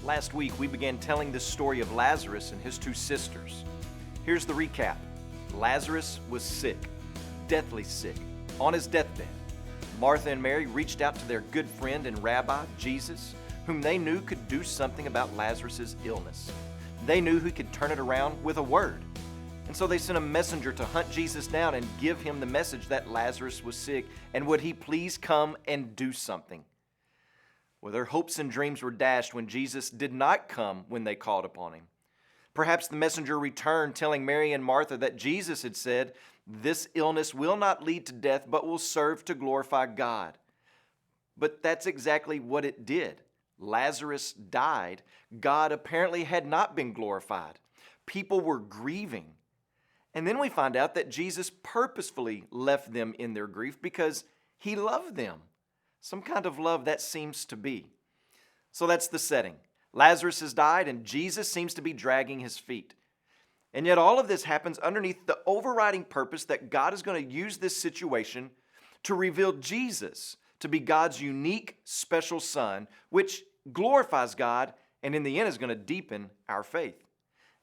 Last week, we began telling the story of Lazarus and his two sisters. Here's the recap. Lazarus was sick, deathly sick, on his deathbed. Martha and Mary reached out to their good friend and rabbi, Jesus, whom they knew could do something about Lazarus' illness. They knew he could turn it around with a word. And so they sent a messenger to hunt Jesus down and give him the message that Lazarus was sick, and would he please come and do something? Well, their hopes and dreams were dashed when Jesus did not come when they called upon him. Perhaps the messenger returned telling Mary and Martha that Jesus had said, "This illness will not lead to death, but will serve to glorify God." But that's exactly what it did. Lazarus died. God apparently had not been glorified. People were grieving. And then we find out that Jesus purposefully left them in their grief because he loved them. Some kind of love that seems to be. So that's the setting. Lazarus has died and Jesus seems to be dragging his feet. And yet all of this happens underneath the overriding purpose that God is going to use this situation to reveal Jesus to be God's unique, special Son, which glorifies God and in the end is going to deepen our faith.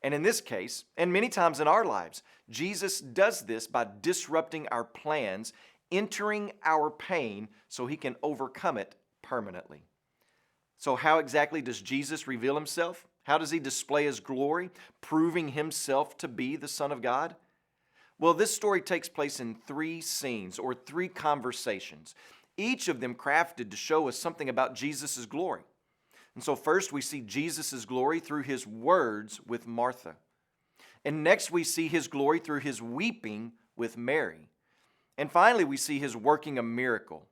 And in this case, and many times in our lives, Jesus does this by disrupting our plans, entering our pain so he can overcome it permanently. So how exactly does Jesus reveal himself? How does he display his glory, proving himself to be the Son of God? Well, this story takes place in 3 scenes or 3 conversations, each of them crafted to show us something about Jesus' glory. And so first we see Jesus' glory through his words with Martha. And next we see his glory through his weeping with Mary. And finally we see his working a miracle.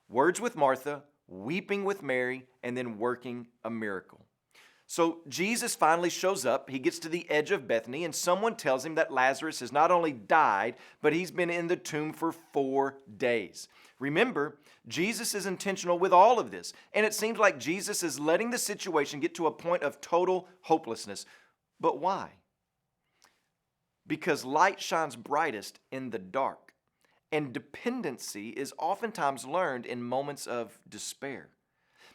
Words with Martha, weeping with Mary, and then working a miracle. So Jesus finally shows up. He gets to the edge of Bethany and someone tells him that Lazarus has not only died, but he's been in the tomb for 4 days. Remember, Jesus is intentional with all of this, and it seems like Jesus is letting the situation get to a point of total hopelessness. But why? Because light shines brightest in the dark, and dependency is oftentimes learned in moments of despair.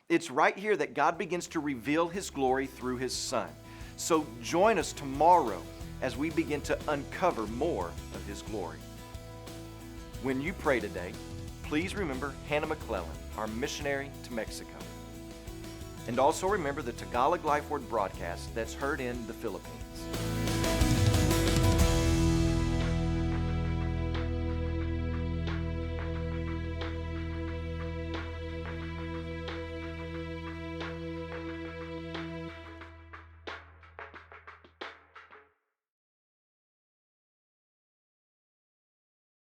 It's right here that God begins to reveal his glory through his Son. So join us tomorrow as we begin to uncover more of his glory. When you pray today, please remember Hannah McClellan, our missionary to Mexico. And also remember the Tagalog Life Word broadcast that's heard in the Philippines.